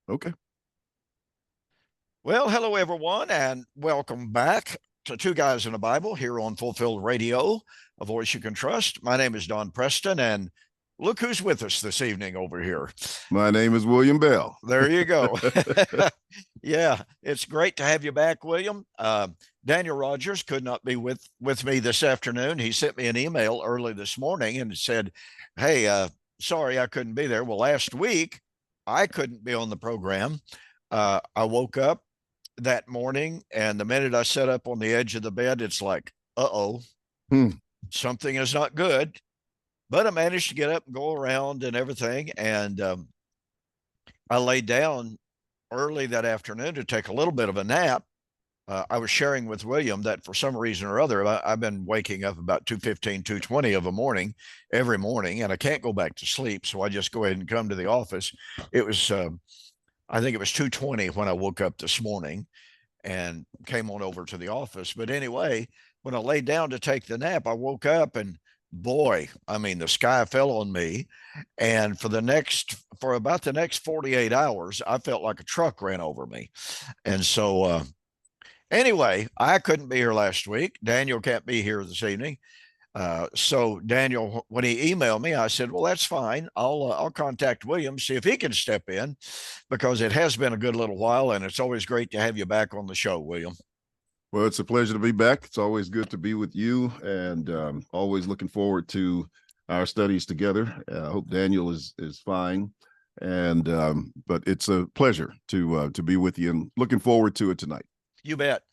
Okay. Well, hello everyone, and welcome back to Two Guys in the Bible here on Fulfilled Radio, a voice you can trust. My name is Don Preston, and look who's with us this evening over here. My name is William Bell. There you go. Yeah, it's great to have you back, William. Daniel Rogers could not be with me this afternoon. He sent me an email early this morning and said, "Hey, sorry I couldn't be there." Well, last week I couldn't be on the program. I woke up that morning, and the minute I sat up on the edge of the bed, it's like, uh-oh, Hmm. something is not good. But I managed to get up and go around and everything. And I laid down early that afternoon to take a little bit of a nap. I was sharing with William that for some reason or other, I've been waking up about 2:15, 2:20 of a morning every morning, and I can't go back to sleep. So I just go ahead and come to the office. It was, I think it was 2:20 when I woke up this morning and came on over to the office. But anyway, when I laid down to take the nap, I woke up and boy, I mean, the sky fell on me. And for about the next 48 hours, I felt like a truck ran over me. And so, anyway, I couldn't be here last week. Daniel can't be here this evening. So Daniel, when he emailed me, I said, "Well, that's fine. I'll contact William, see if he can step in, because it has been a good little while, and it's always great to have you back on the show, William." Well, it's a pleasure to be back. It's always good to be with you, and always looking forward to our studies together. I hope Daniel is fine, and but it's a pleasure to be with you, and looking forward to it tonight. You bet.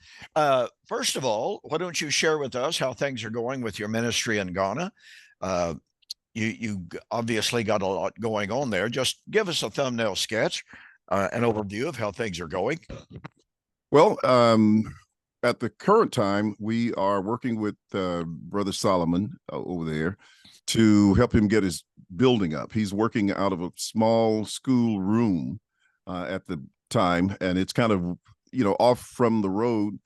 First of all, why don't you share with us how things are going with your ministry in Ghana? Uh, you obviously got a lot going on there. Just give us a thumbnail sketch, an overview of how things are going. Well, at the current time, we are working with Brother Solomon over there to help him get his building up. He's working out of a small school room at the time, and it's kind of off from the road,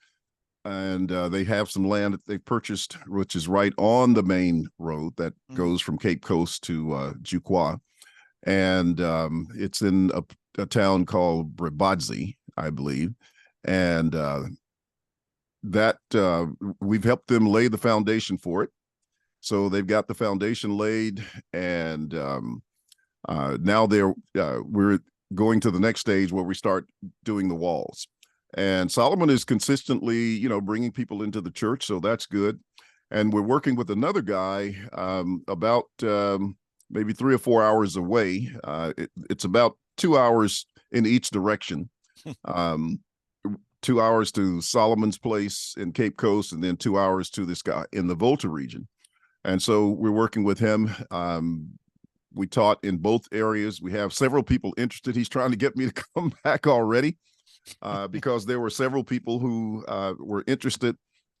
and they have some land that they've purchased, which is right on the main road that goes from Cape Coast to Juqua, and it's in a town called Bribadzi, I believe, and that we've helped them lay the foundation for it. So they've got the foundation laid, and now we're going to the next stage where we start doing the walls. And Solomon is consistently, bringing people into the church, so that's good. And we're working with another guy about maybe 3 or 4 hours away. It's about 2 hours in each direction. 2 hours to Solomon's place in Cape Coast, and then 2 hours to this guy in the Volta region. And so we're working with him. We taught in both areas. We have several people interested. He's trying to get me to come back already because there were several people who were interested,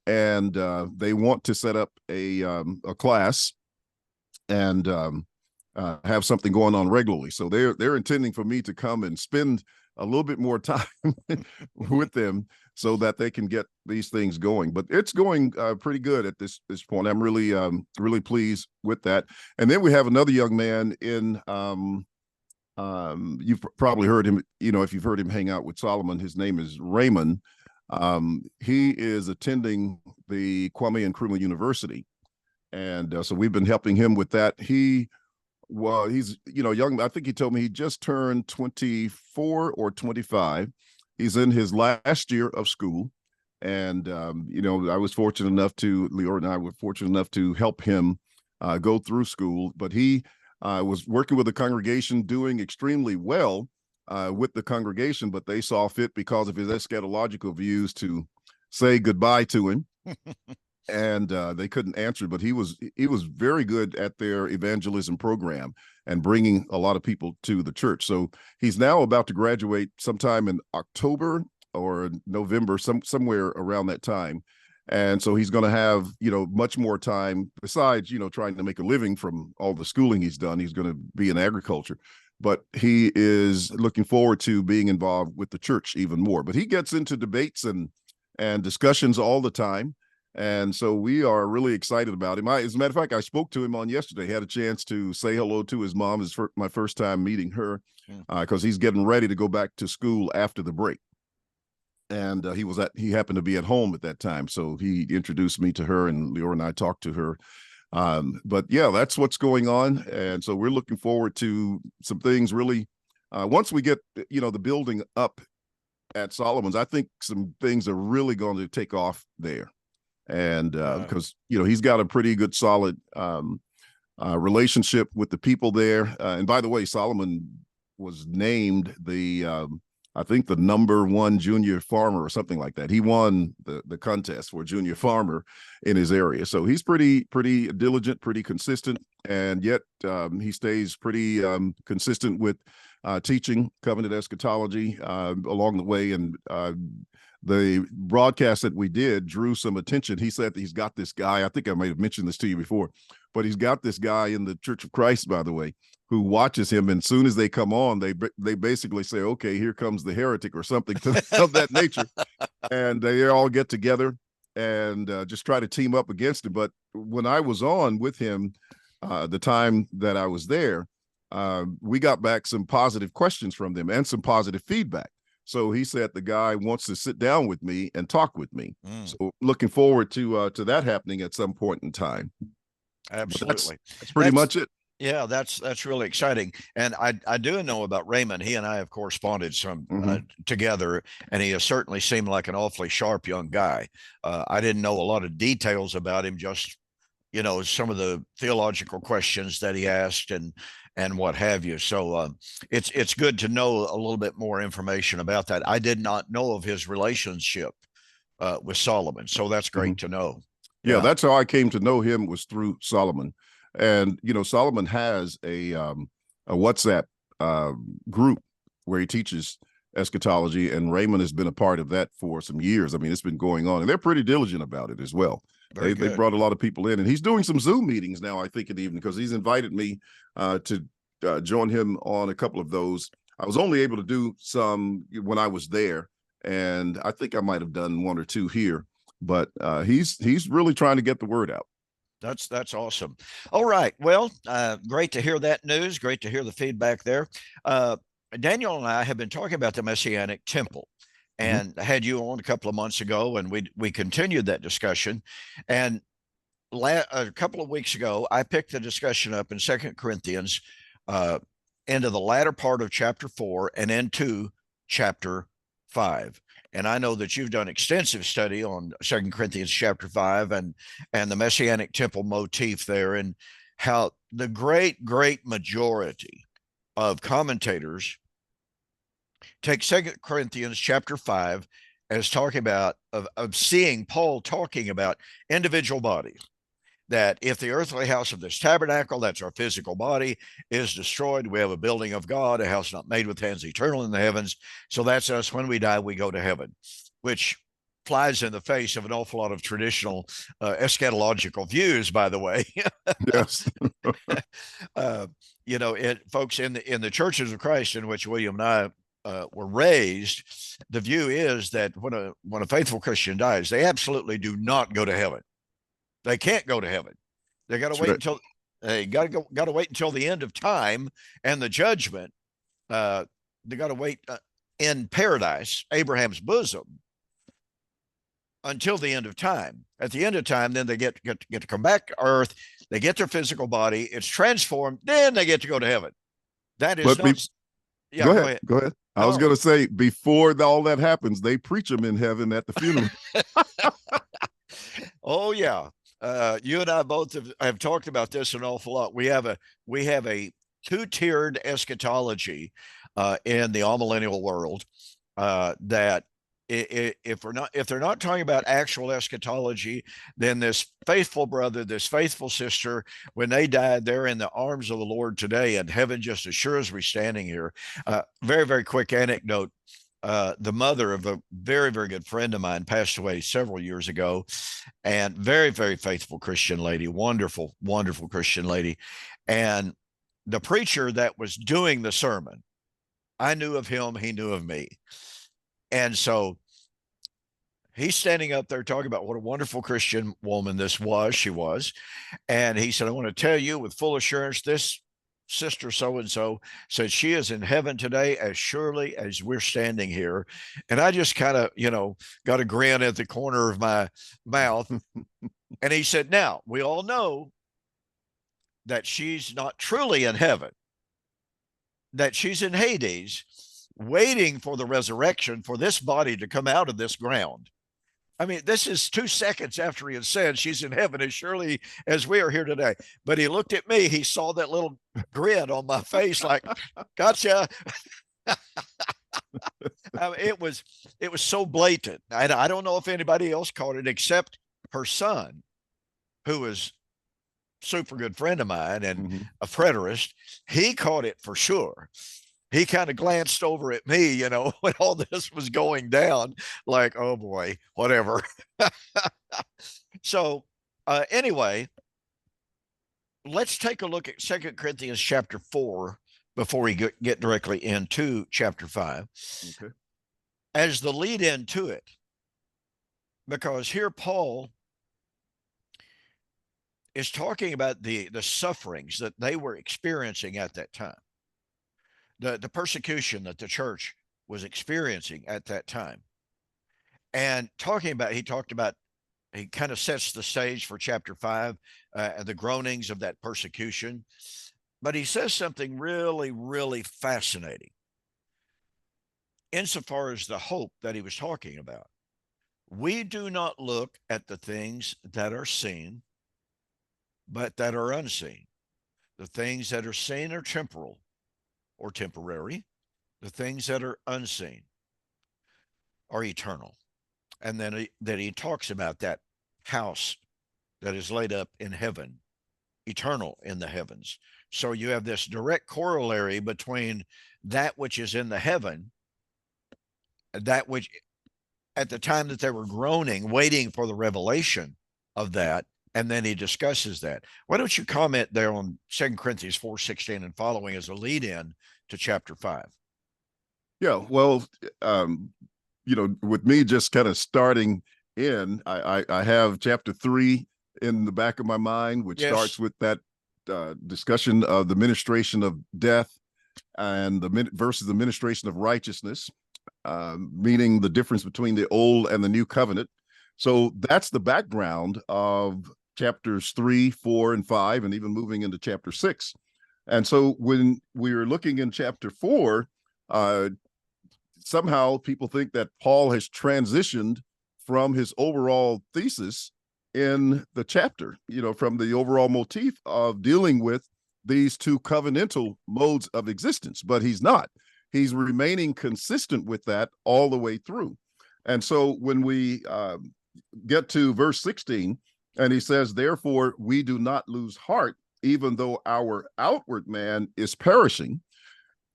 and they want to set up a class and have something going on regularly. So they're intending for me to come and spend a little bit more time with them so that they can get these things going. But it's going pretty good at this point. I'm really pleased with that. And then we have another young man in you've probably heard him, if you've heard him hang out with Solomon. His name is Raymond. He is attending the Kwame Nkrumah University, and so we've been helping him with that. He's young. I think he told me he just turned 24 or 25. He's in his last year of school, and Leora and I were fortunate enough to help him go through school. But he was working with the congregation, doing extremely well with the congregation, but they saw fit, because of his eschatological views, to say goodbye to him. And they couldn't answer, but he was very good at their evangelism program and bringing a lot of people to the church. So he's now about to graduate sometime in October or November, somewhere around that time. And so he's going to have, much more time besides, trying to make a living from all the schooling he's done. He's going to be in agriculture, but he is looking forward to being involved with the church even more. But he gets into debates and discussions all the time. And so we are really excited about him. As a matter of fact, I spoke to him on yesterday, had a chance to say hello to his mom. It's my first time meeting her because he's getting ready to go back to school after the break. And he happened to be at home at that time. So he introduced me to her, and Leora and I talked to her. But yeah, that's what's going on. And so we're looking forward to some things really. Once we get, the building up at Solomon's, I think some things are really going to take off there. And because, he's got a pretty good, solid relationship with the people there. And by the way, Solomon was named I think the #1 junior farmer or something like that. He won the contest for junior farmer in his area. So he's pretty diligent, pretty consistent, and yet he stays pretty consistent with teaching covenant eschatology along the way. And the broadcast that we did drew some attention. He said that he's got this guy, I think I might have mentioned this to you before, but he's got this guy in the Church of Christ, by the way, who watches him. And as soon as they come on, they basically say, okay, here comes the heretic or something of that nature. And they all get together and just try to team up against him. But when I was on with him, the time that I was there, we got back some positive questions from them and some positive feedback. So he said the guy wants to sit down with me and talk with me. So looking forward to that happening at some point in time. Absolutely. That's pretty much it. Yeah, that's really exciting. And I do know about Raymond. He and I have corresponded some together, and he has certainly seemed like an awfully sharp young guy. I didn't know a lot of details about him, just some of the theological questions that he asked and what have you. So it's good to know a little bit more information about that. I did not know of his relationship with Solomon, so that's great to know. Yeah, that's how I came to know him, was through Solomon. And Solomon has a WhatsApp group where he teaches eschatology, and Raymond has been a part of that for some years. I mean, it's been going on, and they're pretty diligent about it as well. They brought a lot of people in, and he's doing some Zoom meetings now, I think, in the evening, because he's invited me to join him on a couple of those. I was only able to do some when I was there, and I think I might have done 1 or 2 here, but he's really trying to get the word out. That's awesome. All right. Well, great to hear that news. Great to hear the feedback there. Daniel and I have been talking about the Messianic temple, and had you on a couple of months ago, and we continued that discussion. And a couple of weeks ago, I picked the discussion up in 2 Corinthians into the latter part of chapter 4 and into chapter 5. And I know that you've done extensive study on 2 Corinthians chapter 5 and the Messianic temple motif there, and how the great majority of commentators take 2 Corinthians chapter 5 as talking about of seeing Paul talking about individual bodies. That if the earthly house of this tabernacle, that's our physical body, is destroyed, we have a building of God, a house not made with hands, eternal in the heavens. So that's us. When we die, we go to heaven, which flies in the face of an awful lot of traditional eschatological views, by the way. Yes. Folks in the churches of Christ in which William and I were raised, the view is that when a faithful Christian dies, they absolutely do not go to heaven. They can't go to heaven. They got to wait until the end of time and the judgment. They got to wait in paradise, Abraham's bosom, until the end of time. At the end of time, then they get to come back to earth. They get their physical body. It's transformed. Then they get to go to heaven. That is Go ahead. I was going to say, before all that happens, they preach them in heaven at the funeral. Oh yeah. You and I both have talked about this an awful lot. We have a 2-tiered eschatology in the amillennial world that if they're not talking about actual eschatology, then this faithful brother, this faithful sister, when they died, they're in the arms of the Lord today, and heaven just as sure as we're standing here. Very, very quick anecdote. The mother of a very, very good friend of mine passed away several years ago, and very, very faithful Christian lady, wonderful, wonderful Christian lady. And the preacher that was doing the sermon, I knew of him, he knew of me. And so he's standing up there talking about what a wonderful Christian woman she was. And he said, I want to tell you with full assurance, this sister so-and-so said she is in heaven today as surely as we're standing here. And I just kind of, got a grin at the corner of my mouth. And he said, now, we all know that she's not truly in heaven, that she's in Hades, waiting for the resurrection for this body to come out of this ground. I mean, this is 2 seconds after he had said she's in heaven as surely as we are here today. But he looked at me, he saw that little grin on my face, like, gotcha. I mean, it was so blatant. I don't know if anybody else caught it except her son, who is super good friend of mine and a preterist. He caught it for sure. He kind of glanced over at me, when all this was going down, like, oh boy, whatever. So anyway, let's take a look at 2 Corinthians chapter 4 before we get directly into chapter 5. Okay. As the lead into it, because here Paul is talking about the sufferings that they were experiencing at that time. The persecution that the church was experiencing at that time. And he kind of sets the stage for chapter 5, the groanings of that persecution. But he says something really, really fascinating insofar as the hope that he was talking about. We do not look at the things that are seen, but that are unseen. The things that are seen are temporal or temporary. The things that are unseen are eternal. And then he talks about that house that is laid up in heaven, eternal in the heavens. So you have this direct corollary between that which is in the heaven, that which at the time that they were groaning, waiting for the revelation of that, and then he discusses that. Why don't you comment there on 2 Corinthians 4:16 and following as a lead in to chapter 5? Yeah, well, with me just kind of starting in, I have chapter 3 in the back of my mind, which starts with that discussion of the ministration of death and versus the ministration of righteousness, meaning the difference between the old and the new covenant. So that's the background of chapters 3, 4, and 5, and even moving into chapter 6. And so when we're looking in chapter 4, somehow people think that Paul has transitioned from his overall thesis in the chapter, from the overall motif of dealing with these two covenantal modes of existence, but he's not. He's remaining consistent with that all the way through. And so when we get to verse 16, and he says, therefore, we do not lose heart, even though our outward man is perishing.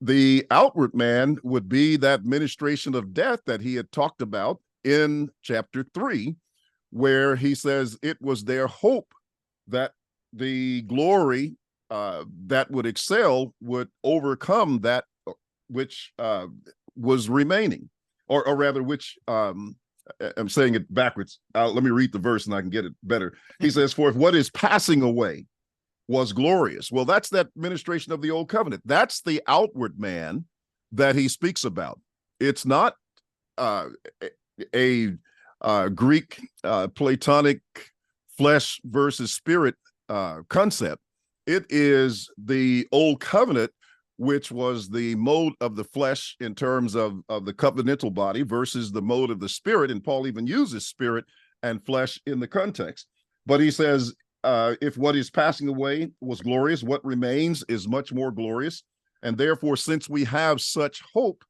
The outward man would be that ministration of death that he had talked about in chapter 3, where he says it was their hope that the glory that would excel would overcome that which was remaining, or rather, which I'm saying it backwards. Let me read the verse and I can get it better. He says, for if what is passing away was glorious. Well, that's that ministration of the old covenant. That's the outward man that he speaks about. It's not a Greek Platonic flesh versus spirit concept. It is the old covenant, which was the mode of the flesh in terms of the covenantal body versus the mode of the spirit. And Paul even uses spirit and flesh in the context. But he says, if what is passing away was glorious, what remains is much more glorious. And therefore, since we have such hope,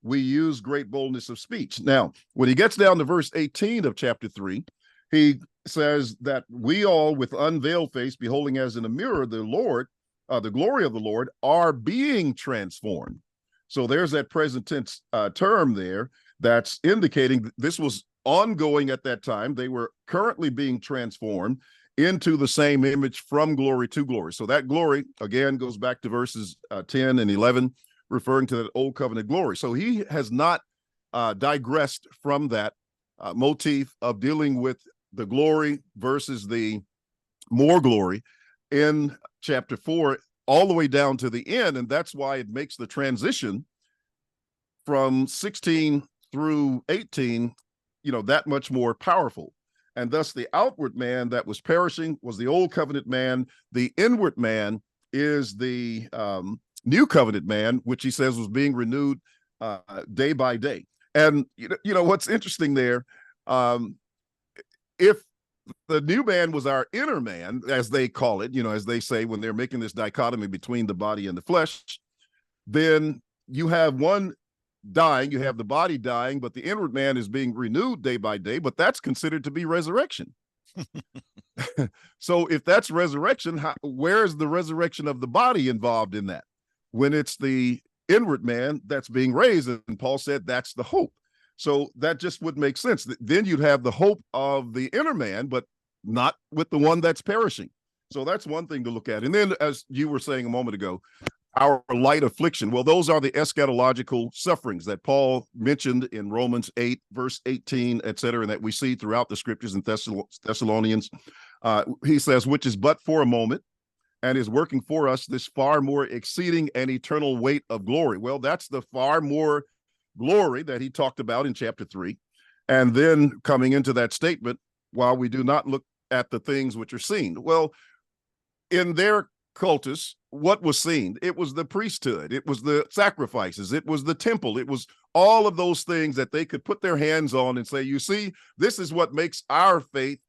we use great boldness of speech. Now, when he gets down to verse 18 of chapter 3, he says that we all with unveiled face, beholding as in a mirror the Lord, the glory of the Lord, are being transformed. So there's that present tense term there that's indicating this was ongoing at that time. They were currently being transformed into the same image from glory to glory. So that glory, again, goes back to verses 10 and 11, referring to that old covenant glory. So he has not digressed from that motif of dealing with the glory versus the more glory in chapter 4 all the way down to the end. And that's why it makes the transition from 16 through 18, that much more powerful. And thus the outward man that was perishing was the old covenant man. The inward man is the new covenant man, which he says was being renewed day by day. And what's interesting there, if the new man was our inner man, as they call it, as they say when they're making this dichotomy between the body and the flesh, then you have one dying, you have the body dying, but the inward man is being renewed day by day, but that's considered to be resurrection. So if that's resurrection, where's the resurrection of the body involved in that? When it's the inward man that's being raised, and Paul said that's the hope. So that just would make sense. Then you'd have the hope of the inner man, but not with the one that's perishing. So that's one thing to look at. And then, as you were saying a moment ago, our light affliction. Well, those are the eschatological sufferings that Paul mentioned in Romans 8, verse 18, et cetera, and that we see throughout the scriptures in Thessalonians. He says, which is but for a moment, and is working for us this far more exceeding and eternal weight of glory. Well, that's the far more glory that he talked about in chapter 3. And then coming into that statement, while we do not look at the things which are seen. Well, in their cultus, what was seen? It was the priesthood, it was the sacrifices, it was the temple, it was all of those things that they could put their hands on and say, you see, this is what makes our faith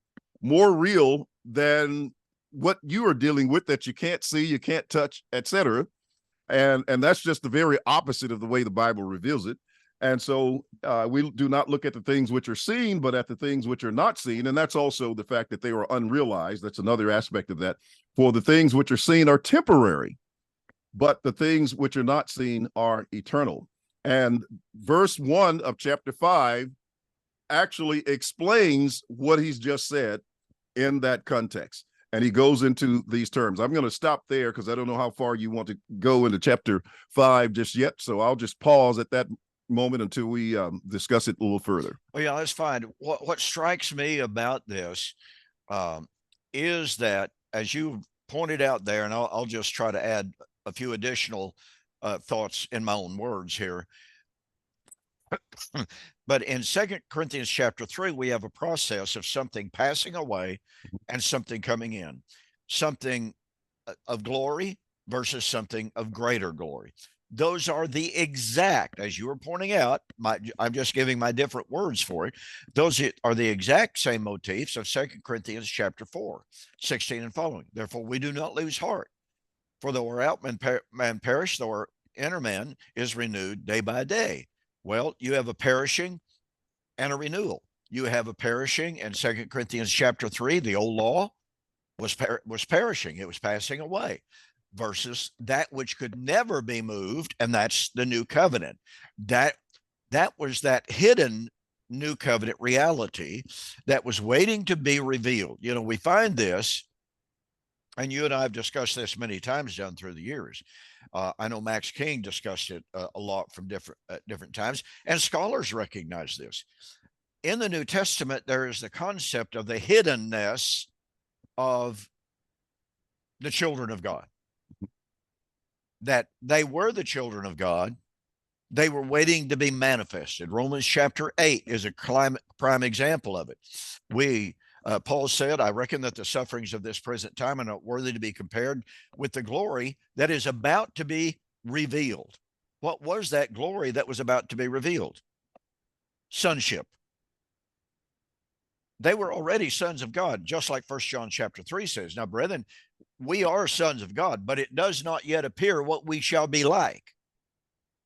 more real than what you are dealing with that you can't see, you can't touch, etc. And that's just the very opposite of the way the Bible reveals it. And so we do not look at the things which are seen, but at the things which are not seen. And that's also the fact that they were unrealized. That's another aspect of that. For the things which are seen are temporary, but the things which are not seen are eternal. And verse 1 of chapter 5 actually explains what he's just said in that context. And he goes into these terms. I'm going to stop there because I don't know how far you want to go into chapter 5 just yet. So I'll just pause at that moment until we discuss it a little further. Well, yeah, that's fine. What strikes me about this is that, as you pointed out there, and I'll just try to add a few additional thoughts in my own words here. But in 2 Corinthians chapter 3, we have a process of something passing away and something coming in, something of glory versus something of greater glory. Those are the exact, as you were pointing out, I'm just giving my different words for it. Those are the exact same motifs of 2 Corinthians chapter 4, 16 and following. Therefore, we do not lose heart. For though our outward man perish, though our inner man is renewed day by day. Well, you have a perishing and a renewal. You have a perishing in 2 Corinthians chapter 3, the old law was perishing. It was passing away. Versus that which could never be moved, and that's the new covenant. That was that hidden new covenant reality that was waiting to be revealed. We find this, and you and I have discussed this many times down through the years. I know Max King discussed it a lot from different times, and scholars recognize this. In the New Testament, there is the concept of the hiddenness of the children of God. That they were the children of God. They were waiting to be manifested. Romans chapter 8 is a prime example of it. Paul said, I reckon that the sufferings of this present time are not worthy to be compared with the glory that is about to be revealed. What was that glory that was about to be revealed? Sonship. They were already sons of God, just like 1 John chapter 3 says. Now, brethren, we are sons of God, but it does not yet appear what we shall be like.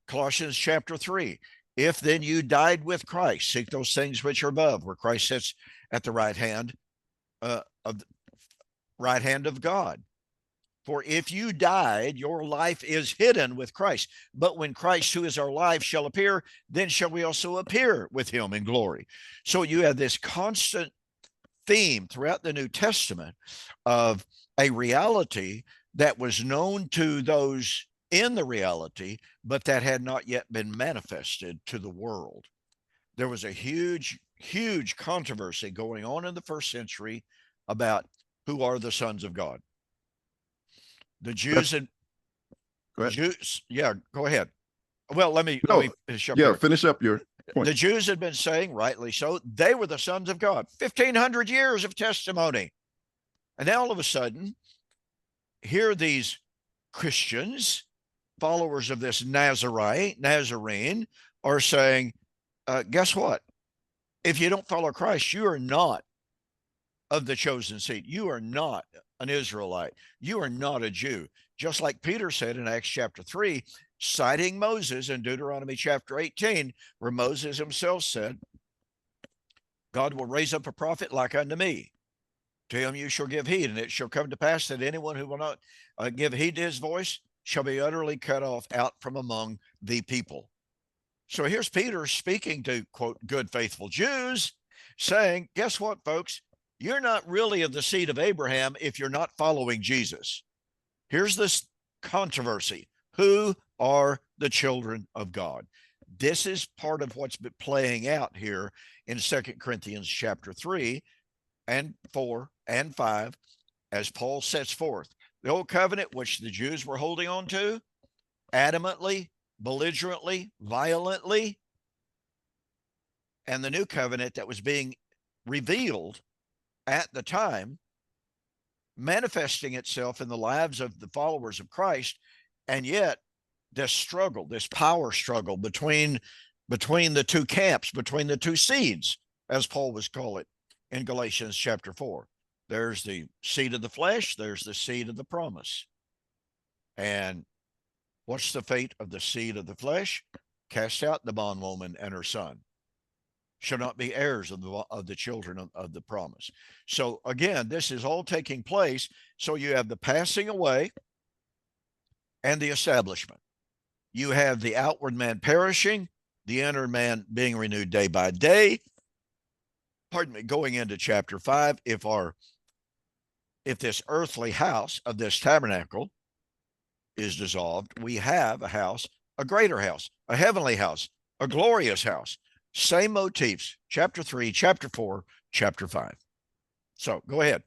Colossians chapter 3, if then you died with Christ, seek those things which are above, where Christ sits at the right hand of God. For if you died, your life is hidden with Christ. But when Christ, who is our life, shall appear, then shall we also appear with him in glory. So you have this constant theme throughout the New Testament of a reality that was known to those in the reality, but that had not yet been manifested to the world. There was a huge huge controversy going on in the first century about who are the sons of God. The Jews That's had go ahead. Jews, yeah, go ahead. Well, let me No, finish up yeah, here. finish up your point. The Jews had been saying, rightly so, they were the sons of God. 1,500 years of testimony. And now all of a sudden, here these Christians, followers of this Nazarene, are saying, guess what? If you don't follow Christ, you are not of the chosen seed. You are not an Israelite. You are not a Jew. Just like Peter said in Acts chapter 3, citing Moses in Deuteronomy chapter 18, where Moses himself said, God will raise up a prophet like unto me. To him you shall give heed, and it shall come to pass that anyone who will not give heed to his voice shall be utterly cut off out from among the people. So here's Peter speaking to, quote, good, faithful Jews, saying, guess what, folks? You're not really of the seed of Abraham if you're not following Jesus. Here's this controversy. Who are the children of God? This is part of what's been playing out here in 2 Corinthians chapter 3 and 4 and 5, as Paul sets forth. The old covenant, which the Jews were holding on to, adamantly, belligerently, violently, and the new covenant that was being revealed at the time, manifesting itself in the lives of the followers of Christ, and yet this struggle, this power struggle between the two camps, between the two seeds, as Paul was call it in Galatians chapter 4. There's the seed of the flesh, there's the seed of the promise. And what's the fate of the seed of the flesh? Cast out the bondwoman and her son. Shall not be heirs of the children of the promise. So again, this is all taking place. So you have the passing away and the establishment. You have the outward man perishing, the inner man being renewed day by day. Pardon me, going into chapter 5, if this earthly house of this tabernacle is dissolved, we have a house, a greater house, a heavenly house, a glorious house. Same motifs, chapter 3, chapter 4, chapter 5. So go ahead.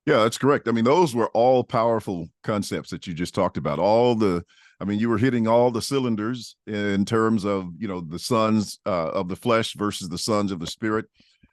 Yeah, that's correct. I mean, those were all powerful concepts that you just talked about. You were hitting all the cylinders in terms of, the sons of the flesh versus the sons of the spirit.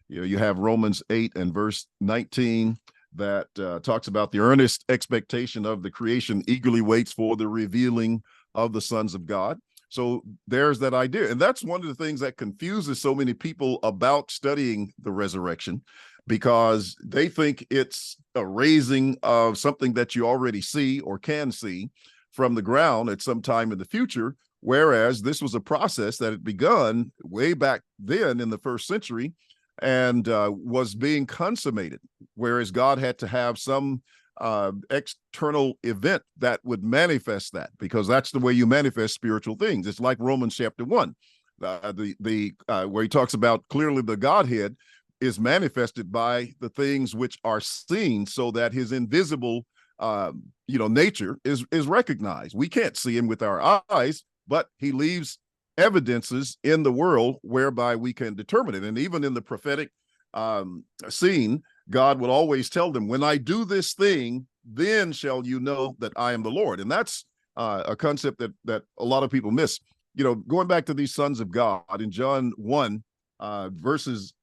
You have Romans 8 and verse 19 that talks about the earnest expectation of the creation eagerly waits for the revealing of the sons of God. So there's that idea. And that's one of the things that confuses so many people about studying the resurrection, because they think it's a raising of something that you already see or can see from the ground at some time in the future, whereas this was a process that had begun way back then in the first century and was being consummated, whereas God had to have some external event that would manifest that, because that's the way you manifest spiritual things. It's like Romans chapter 1, where he talks about clearly the Godhead is manifested by the things which are seen, so that his invisible nature is recognized. We can't see him with our eyes, but he leaves evidences in the world whereby we can determine it. And even in the prophetic scene, God would always tell them, when I do this thing, then shall you know that I am the Lord. And that's a concept that a lot of people miss. Going back to these sons of God in John 1, verses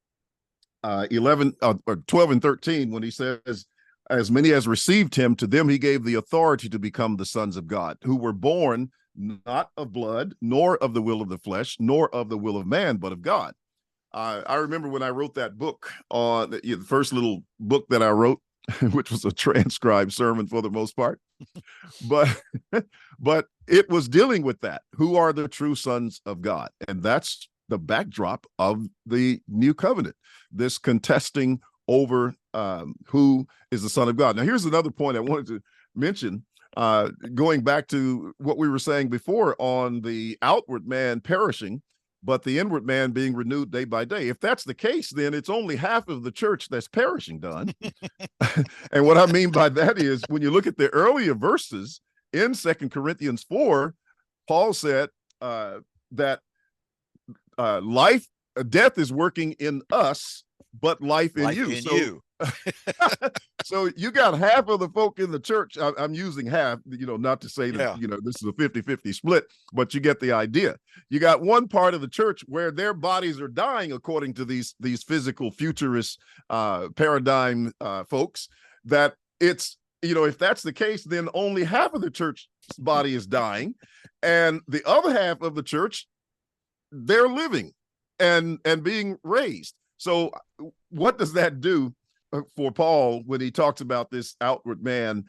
11 or 12 and 13, when he says, as many as received him, to them he gave the authority to become the sons of God, who were born not of blood, nor of the will of the flesh, nor of the will of man, but of God. I remember when I wrote that book, on the first little book that I wrote, which was a transcribed sermon for the most part, but it was dealing with that. Who are the true sons of God? And that's the backdrop of the new covenant, this contesting over who is the son of God. Now, here's another point I wanted to mention, going back to what we were saying before on the outward man perishing, but the inward man being renewed day by day. If that's the case, then it's only half of the church that's perishing, Don. And what I mean by that is, when you look at the earlier verses in 2 Corinthians 4, Paul said that life death is working in us, but life in you. So so you got half of the folk in the church. I'm using half, not to say that, this is a 50-50 split, but you get the idea. You got one part of the church where their bodies are dying according to these physical futurist paradigm folks, that it's, if that's the case, then only half of the church body is dying, and the other half of the church, they're living and being raised. So what does that do for Paul when he talks about this outward man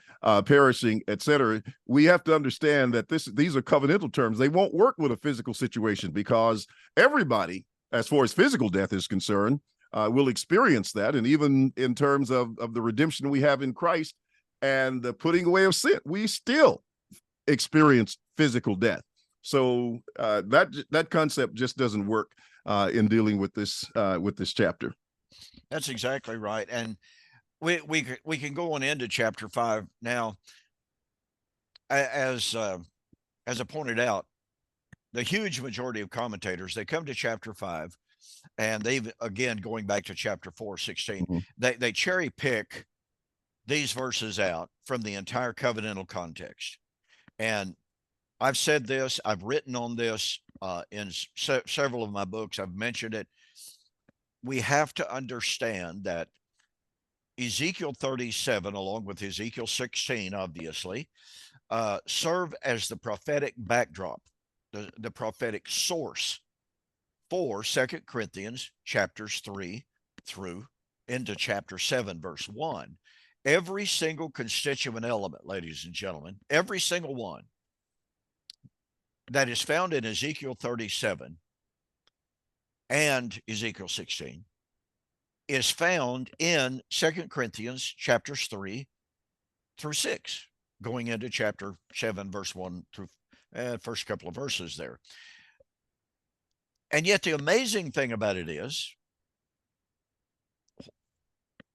perishing, etc.? We have to understand that these are covenantal terms. They won't work with a physical situation, because everybody, as far as physical death is concerned, will experience that. And even in terms of the redemption we have in Christ and the putting away of sin, we still experience physical death. So that concept just doesn't work in dealing with this chapter. That's exactly right. And we can go on into chapter 5 now. As I pointed out, the huge majority of commentators, they come to chapter 5, and they've, again, going back to chapter 4:16, they cherry pick these verses out from the entire covenantal context. And I've said this, I've written on this in several of my books, I've mentioned it. We have to understand that Ezekiel 37, along with Ezekiel 16, obviously, serve as the prophetic backdrop, the prophetic source for 2 Corinthians chapters 3 through into chapter 7, verse 1. Every single constituent element, ladies and gentlemen, every single one that is found in Ezekiel 37 and Ezekiel 16 is found in 2 Corinthians chapters 3 through 6, going into chapter 7, verse 1 through first couple of verses there. And yet the amazing thing about it is,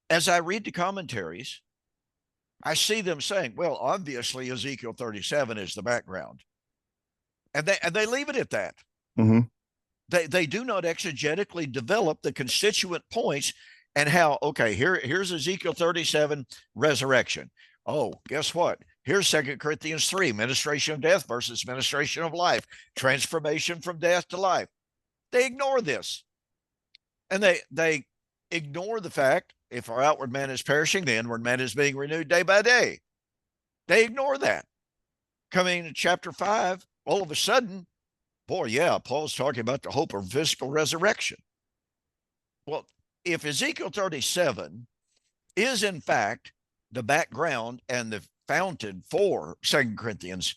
as I read the commentaries, I see them saying, well, obviously Ezekiel 37 is the background. And they leave it at that. Mm-hmm. They do not exegetically develop the constituent points and how, okay, here's Ezekiel 37, resurrection. Oh, guess what? Here's 2 Corinthians 3, ministration of death versus ministration of life, transformation from death to life. They ignore this. And they ignore the fact, if our outward man is perishing, the inward man is being renewed day by day. They ignore that. Coming to chapter 5, all of a sudden, boy, yeah, Paul's talking about the hope of physical resurrection. Well, if Ezekiel 37 is in fact the background and the fountain for 2 Corinthians,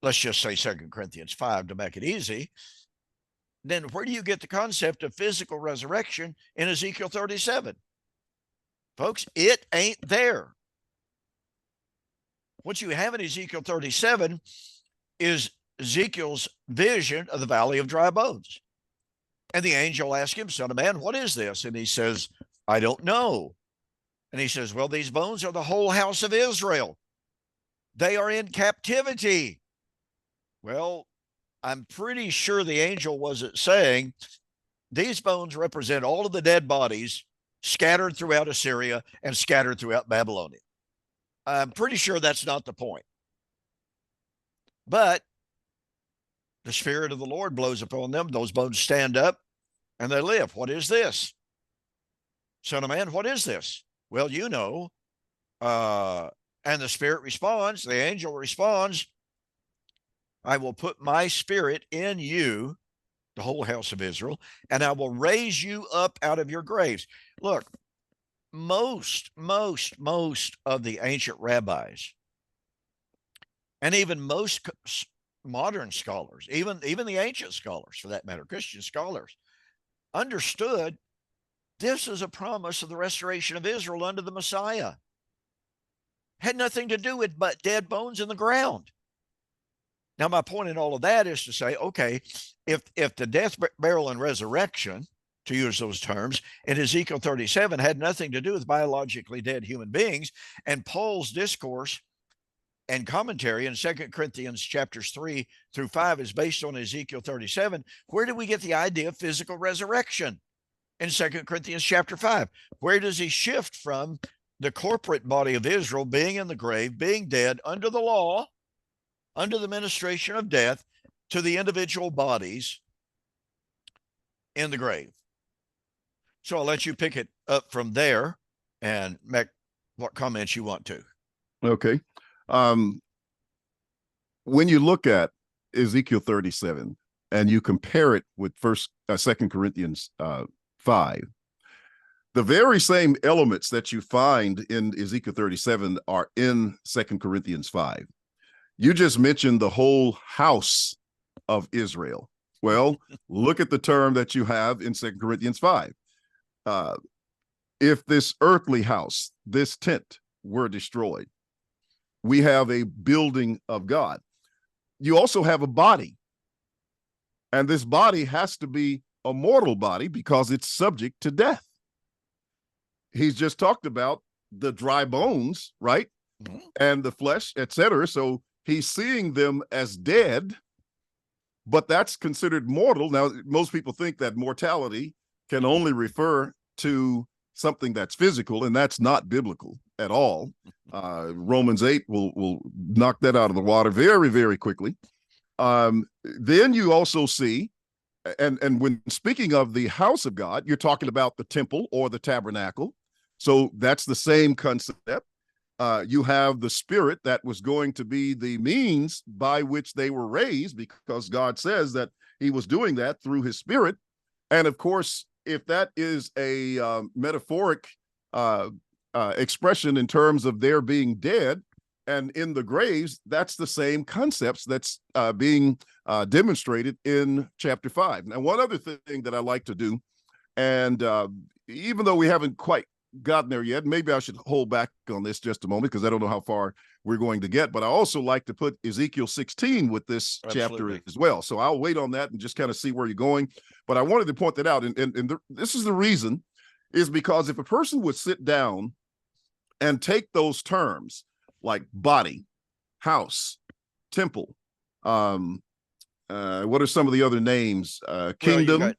let's just say 2 Corinthians 5 to make it easy, then where do you get the concept of physical resurrection in Ezekiel 37? Folks, it ain't there. What you have in Ezekiel 37 is Ezekiel's vision of the valley of dry bones. And the angel asked him, Son of man, what is this? And he says, I don't know. And he says, well, these bones are the whole house of Israel. They are in captivity. Well, I'm pretty sure the angel wasn't saying these bones represent all of the dead bodies scattered throughout Assyria and scattered throughout Babylonia. I'm pretty sure that's not the point. But the Spirit of the Lord blows upon them. Those bones stand up and they live. What is this? Son of man, what is this? Well, you know. And the Spirit responds, the angel responds, I will put my Spirit in you, the whole house of Israel, and I will raise you up out of your graves. Look, most of the ancient rabbis, and even most modern scholars, even the ancient scholars, for that matter, Christian scholars, understood this is a promise of the restoration of Israel under the Messiah. Had nothing to do with but dead bones in the ground. Now, my point in all of that is to say, okay, if the death, burial, and resurrection, to use those terms, in Ezekiel 37 had nothing to do with biologically dead human beings, and Paul's discourse and commentary in 2 Corinthians chapters 3 through 5 is based on Ezekiel 37. Where do we get the idea of physical resurrection? In 2 Corinthians chapter 5, where does he shift from the corporate body of Israel being in the grave, being dead under the law, under the ministration of death, to the individual bodies in the grave? So I'll let you pick it up from there and make what comments you want to. Okay. When you look at Ezekiel 37 and you compare it with 2 Corinthians 5, the very same elements that you find in Ezekiel 37 are in 2 Corinthians 5. You just mentioned the whole house of Israel. Well, look at the term that you have in 2 Corinthians 5. If this earthly house, this tent, were destroyed, we have a building of God. You also have a body. And this body has to be a mortal body because it's subject to death. He's just talked about the dry bones, right? Mm-hmm. And the flesh, etc. So he's seeing them as dead, but that's considered mortal. Now, most people think that mortality can only refer to something that's physical, and that's not biblical at all. Romans 8 will knock that out of the water very, very quickly. Then you also see, and when speaking of the house of God, you're talking about the temple or the tabernacle. So that's the same concept. You have the spirit that was going to be the means by which they were raised, because God says that he was doing that through his spirit. And of course, if that is a metaphoric expression in terms of their being dead and in the graves, that's the same concepts that's being demonstrated in chapter 5. Now, one other thing that I like to do, and even though we haven't quite gotten there yet, maybe I should hold back on this just a moment because I don't know how far we're going to get, but I also like to put Ezekiel 16 with this chapter as well. So I'll wait on that and just kind of see where you're going. But I wanted to point that out. And this is the reason, is because if a person would sit down and take those terms like body, house, temple, what are some of the other names? Kingdom,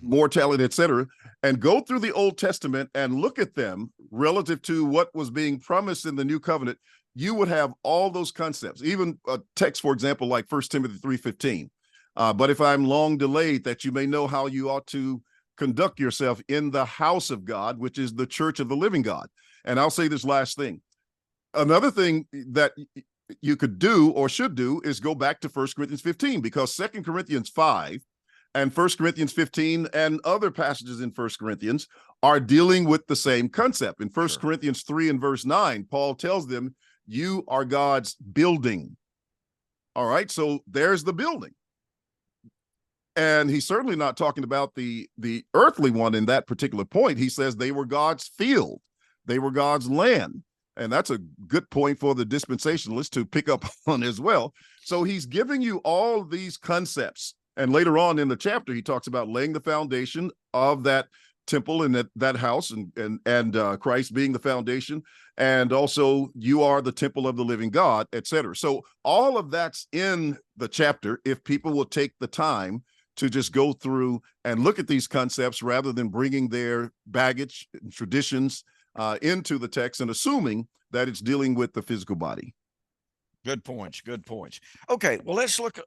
mortality, etc., and go through the Old Testament and look at them relative to what was being promised in the New Covenant, you would have all those concepts. Even a text, for example, like 1 Timothy 3:15. But if I'm long delayed, that you may know how you ought to conduct yourself in the house of God, which is the church of the living God. And I'll say this last thing. Another thing that you could do or should do is go back to 1 Corinthians 15, because 2 Corinthians 5 and 1 Corinthians 15 and other passages in 1 Corinthians are dealing with the same concept. In 1 Corinthians 3 and verse 9, Paul tells them, you are God's building. All right, so there's the building. And he's certainly not talking about the earthly one in that particular point. He says they were God's field. They were God's land. And that's a good point for the dispensationalists to pick up on as well. So he's giving you all these concepts. And later on in the chapter, he talks about laying the foundation of that temple and that house, and Christ being the foundation, and also you are the temple of the living God, etc. So all of that's in the chapter if people will take the time to just go through and look at these concepts rather than bringing their baggage and traditions into the text and assuming that it's dealing with the physical body. Good points. Good points. Okay, well, let's look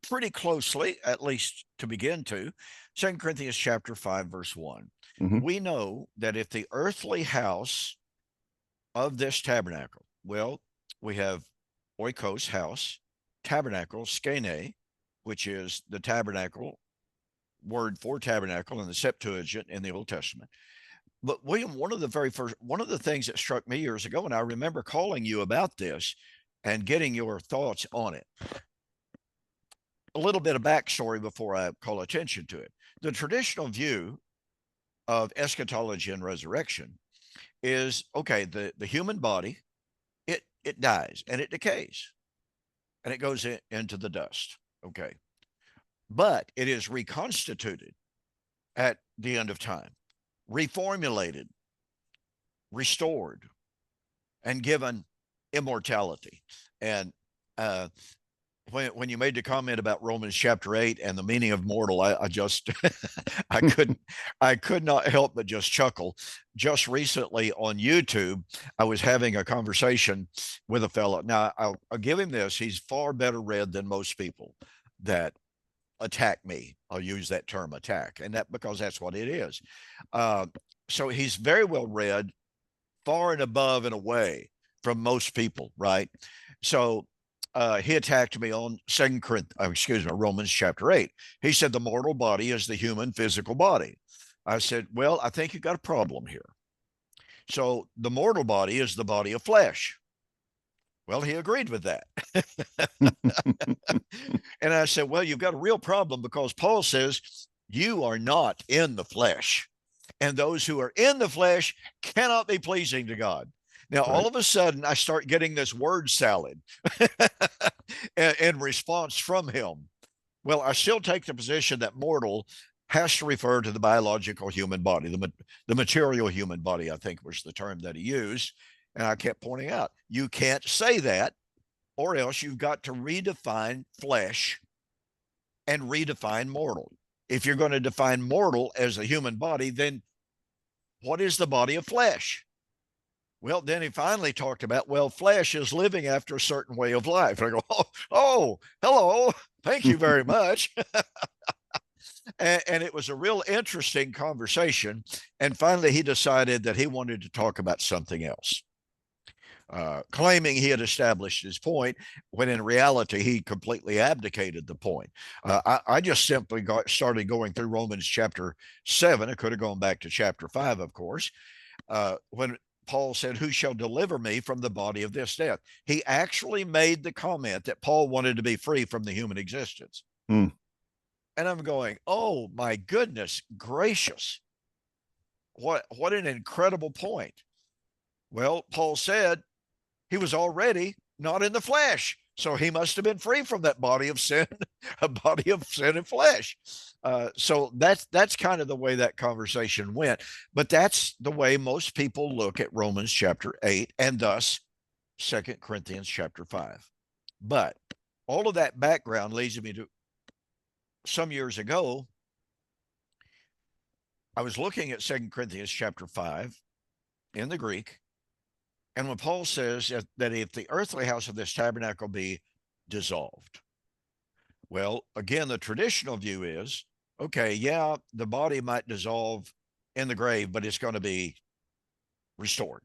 pretty closely, at least to begin to, 2 Corinthians chapter 5, verse 1. Mm-hmm. We know that if the earthly house of this tabernacle, well, we have oikos, house, tabernacle, skene, which is the tabernacle, word for tabernacle in the Septuagint in the Old Testament. But William, one of the things that struck me years ago, and I remember calling you about this and getting your thoughts on it. A little bit of backstory before I call attention to it. The traditional view of eschatology and resurrection is, okay, the human body, it dies and it decays and it goes into the dust. Okay. But it is reconstituted at the end of time, reformulated, restored, and given immortality. And when you made the comment about Romans chapter 8 and the meaning of mortal, I just I could not help but just chuckle. Just recently on YouTube, I was having a conversation with a fellow. Now I'll give him this: he's far better read than most people that attack me. I'll use that term, attack, and that because that's what it is. So he's very well read, far and above and away from most people, right? So he attacked me on Romans chapter 8. He said the mortal body is the human physical body. I said, well, I think you got a problem here. So the mortal body is the body of flesh. Well, he agreed with that. And I said, well, you've got a real problem because Paul says you are not in the flesh, and those who are in the flesh cannot be pleasing to God. Now, Right. all of a sudden, I start getting this word salad in response from him. Well, I still take the position that mortal has to refer to the biological human body, the material human body, I think was the term that he used. And I kept pointing out, you can't say that, or else you've got to redefine flesh and redefine mortal. If you're going to define mortal as a human body, then what is the body of flesh? Well, then he finally talked about, well, flesh is living after a certain way of life. And I go, oh, hello. Thank you very much. And it was a real interesting conversation. And finally, he decided that he wanted to talk about something else, claiming he had established his point, when in reality, he completely abdicated the point. I just simply started going through Romans chapter 7. I could have gone back to chapter 5, of course, when Paul said, who shall deliver me from the body of this death? He actually made the comment that Paul wanted to be free from the human existence. Hmm. And I'm going, oh my goodness gracious. What an incredible point. Well, Paul said he was already not in the flesh. So he must have been free from that body of sin, a body of sin and flesh. So that's kind of the way that conversation went. But that's the way most people look at Romans chapter 8 and thus 2 Corinthians chapter 5. But all of that background leads me to some years ago, I was looking at 2 Corinthians chapter 5 in the Greek. And when Paul says that if the earthly house of this tabernacle be dissolved, well, again, the traditional view is, okay, yeah, the body might dissolve in the grave, but it's going to be restored.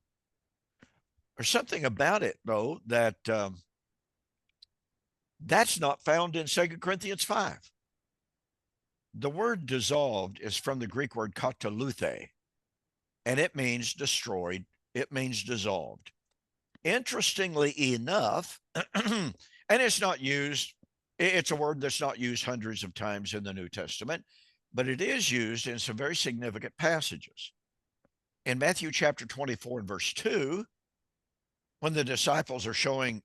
There's something about it, though, that that's not found in 2 Corinthians 5. The word dissolved is from the Greek word kataluthe, and it means destroyed. It means dissolved. Interestingly enough, and it's not used, it's a word that's not used hundreds of times in the New Testament, but it is used in some very significant passages. In Matthew chapter 24 and verse 2, when the disciples are showing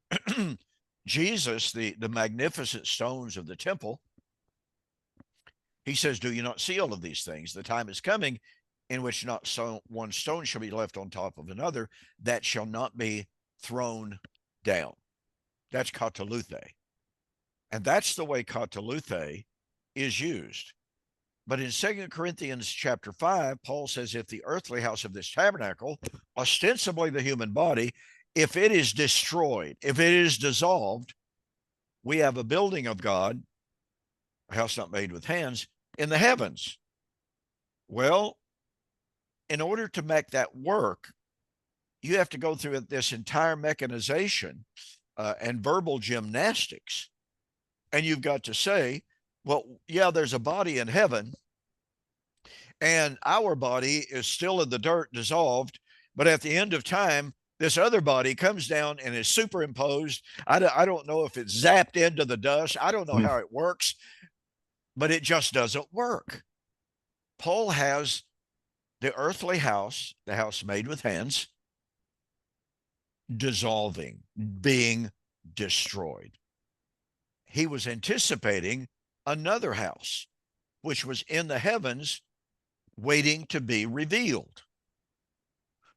Jesus the magnificent stones of the temple, he says, do you not see all of these things? The time is coming in which not one stone shall be left on top of another that shall not be thrown down. That's kataluthe. And that's the way kataluthe is used. But in 2 Corinthians chapter 5, Paul says, if the earthly house of this tabernacle, ostensibly the human body, if it is destroyed, if it is dissolved, we have a building of God, a house not made with hands, in the heavens. Well, in order to make that work, you have to go through this entire mechanization and verbal gymnastics. And you've got to say, well, yeah, there's a body in heaven, and our body is still in the dirt, dissolved. But at the end of time, this other body comes down and is superimposed. I don't know if it's zapped into the dust. I don't know how it works, but it just doesn't work. Paul has the earthly house, the house made with hands, dissolving, being destroyed. He was anticipating another house, which was in the heavens, waiting to be revealed,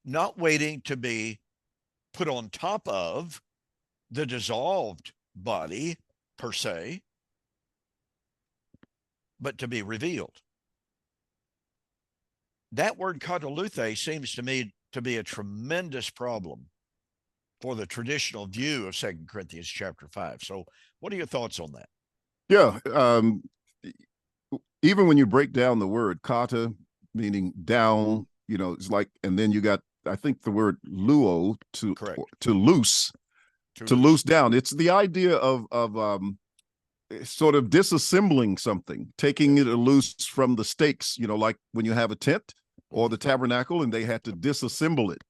not waiting to be put on top of the dissolved body per se, but to be revealed. That word kataluthe seems to me to be a tremendous problem for the traditional view of 2 Corinthians chapter 5. So what are your thoughts on that? Yeah. Even when you break down the word kata, meaning down, it's like, and then you got, I think, the word luo, to loose, to loose down. It's the idea of sort of disassembling something, taking it loose from the stakes, like when you have a tent or the tabernacle and they had to disassemble it.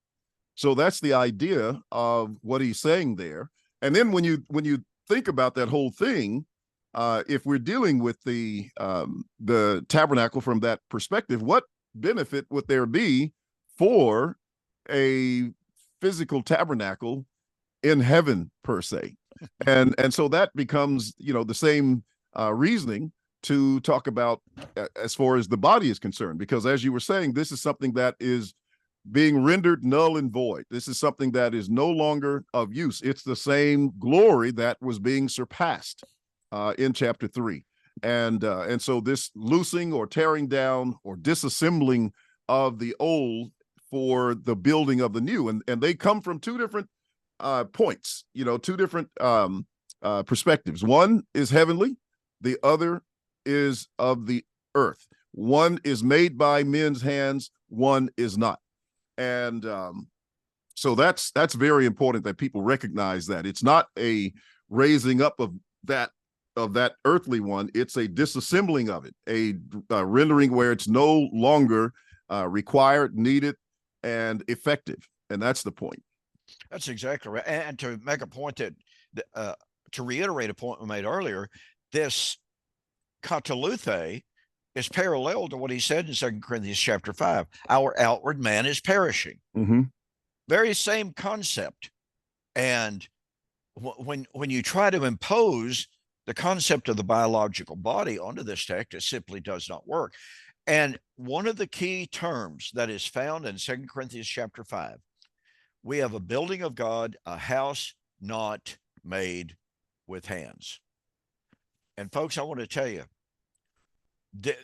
So that's the idea of what he's saying there. And then when you think about that whole thing, if we're dealing with the tabernacle from that perspective, what benefit would there be for a physical tabernacle in heaven per se? And so that becomes, the same reasoning to talk about as far as the body is concerned, because as you were saying, this is something that is being rendered null and void. This is something that is no longer of use. It's the same glory that was being surpassed in chapter 3. And so this loosing or tearing down or disassembling of the old for the building of the new, and they come from two different points, two different perspectives. One is heavenly, the other is of the earth. One is made by men's hands, one is not. And so that's very important that people recognize that it's not a raising up of that earthly one. It's a disassembling of it, a rendering where it's no longer required, needed, and effective. And that's the point. That's exactly right. And to make a point that, to reiterate a point we made earlier, this kataluthe is parallel to what he said in 2 Corinthians chapter 5. Our outward man is perishing. Mm-hmm. Very same concept. And when you try to impose the concept of the biological body onto this text, it simply does not work. And one of the key terms that is found in 2 Corinthians chapter 5, we have a building of God, a house not made with hands. And folks, I want to tell you,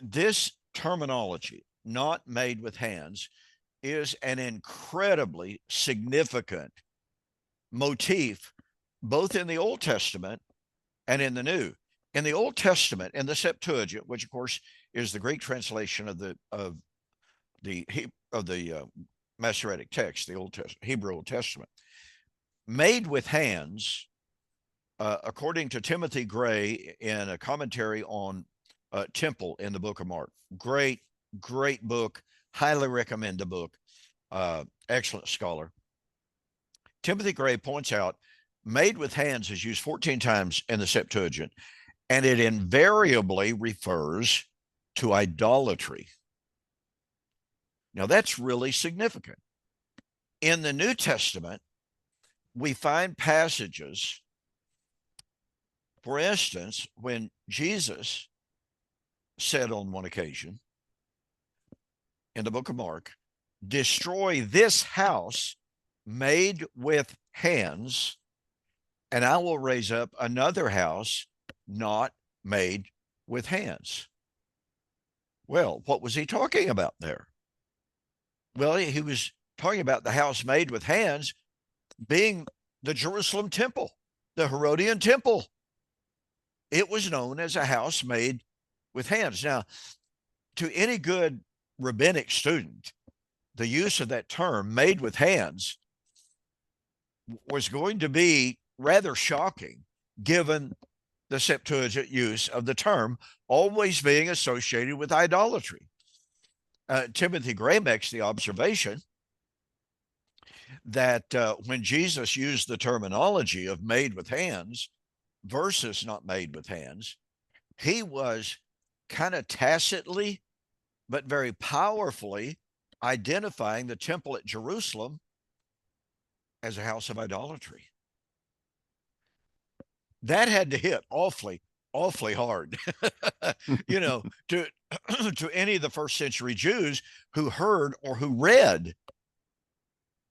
this terminology, not made with hands, is an incredibly significant motif, both in the Old Testament and in the New. In the Old Testament, in the Septuagint, which of course is the Greek translation of the Masoretic text, the Old Testament, Hebrew Old Testament, made with hands, according to Timothy Gray in a commentary on Temple in the book of Mark. Great book. Highly recommend the book. Excellent scholar. Timothy Gray points out made with hands is used 14 times in the Septuagint, and it invariably refers to idolatry. Now, that's really significant. In the New Testament, we find passages, for instance, when Jesus said on one occasion in the book of Mark, destroy this house made with hands, and I will raise up another house not made with hands. Well, what was he talking about there? Well, he was talking about the house made with hands being the Jerusalem temple, the Herodian temple. It was known as a house made with hands. Now, to any good rabbinic student, the use of that term, made with hands, was going to be rather shocking, given the Septuagint use of the term always being associated with idolatry. Timothy Gray makes the observation that when Jesus used the terminology of made with hands versus not made with hands, he was kind of tacitly but very powerfully identifying the temple at Jerusalem as a house of idolatry. That had to hit awfully hard, to any of the first century Jews who heard or who read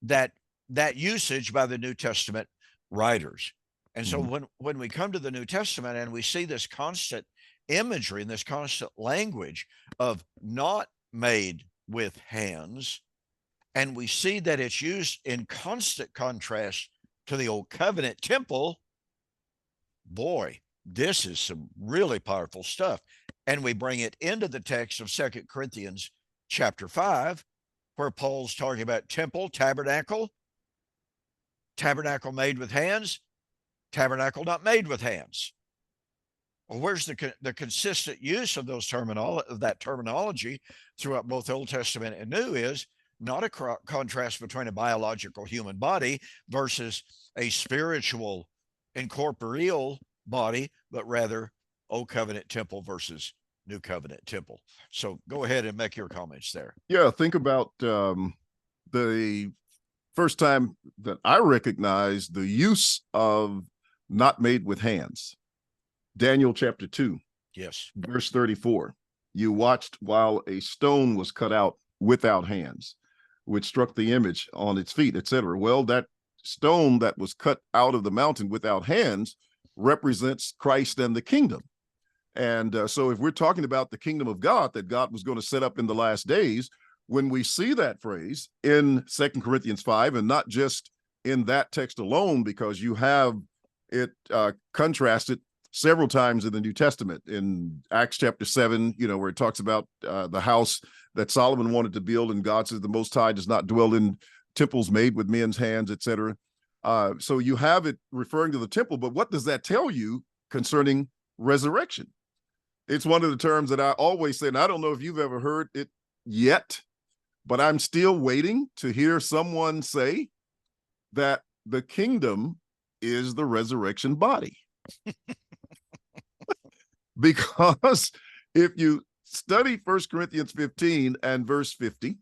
that that usage by the New Testament writers. And so Mhm. when we come to the New Testament and we see this constant imagery and this constant language of not made with hands, and we see that it's used in constant contrast to the old covenant temple, boy, this is some really powerful stuff. And we bring it into the text of 2 Corinthians chapter 5, where Paul's talking about temple, tabernacle made with hands, tabernacle not made with hands. Well, where's the consistent use of that terminology throughout both Old Testament and New is not a contrast between a biological human body versus a spiritual incorporeal body, but rather Old Covenant temple versus New Covenant temple. So go ahead and make your comments there. Yeah, think about the first time that I recognized the use of not made with hands. Daniel chapter 2, Yes. verse 34. You watched while a stone was cut out without hands, which struck the image on its feet, etc. Well, that stone that was cut out of the mountain without hands represents Christ and the kingdom. And so if we're talking about the kingdom of God that God was going to set up in the last days, when we see that phrase in 2 Corinthians 5, and not just in that text alone, because you have it contrasted several times in the New Testament, in Acts chapter 7, where it talks about the house that Solomon wanted to build, and God says the Most High does not dwell in temples made with men's hands, etc. So you have it referring to the temple, but what does that tell you concerning resurrection? It's one of the terms that I always say, and I don't know if you've ever heard it yet, but I'm still waiting to hear someone say that the kingdom is the resurrection body. Because if you study 1 Corinthians 15 and verse 50,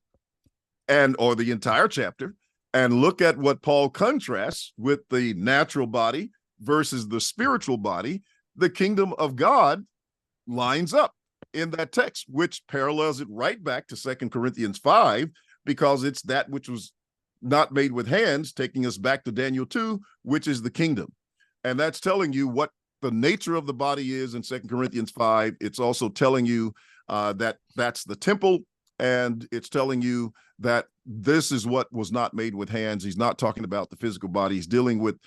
or the entire chapter, and look at what Paul contrasts with the natural body versus the spiritual body, the kingdom of God lines up in that text, which parallels it right back to 2 Corinthians 5, because it's that which was not made with hands, taking us back to Daniel 2, which is the kingdom. And that's telling you what the nature of the body is in 2 Corinthians 5. It's also telling you that that's the temple, and it's telling you that this is what was not made with hands. He's not talking about the physical body. He's dealing with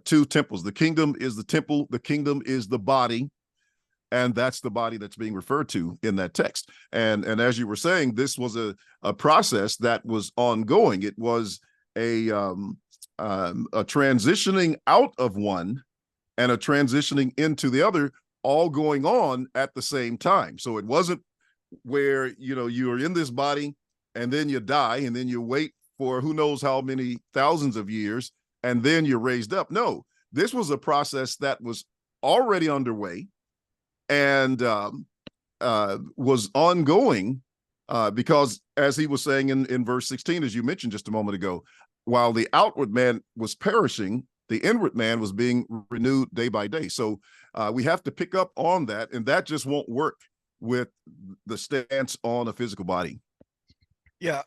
two temples. The kingdom is the temple. The kingdom is the body. And that's the body that's being referred to in that text. And as you were saying, this was a process that was ongoing. It was a transitioning out of one and a transitioning into the other, all going on at the same time. So it wasn't where, you're in this body and then you die and then you wait for who knows how many thousands of years and then you're raised up. No, this was a process that was already underway and was ongoing because, as he was saying in verse 16, as you mentioned just a moment ago, while the outward man was perishing, the inward man was being renewed day by day. So we have to pick up on that, and that just won't work with the stance on a physical body. Yeah.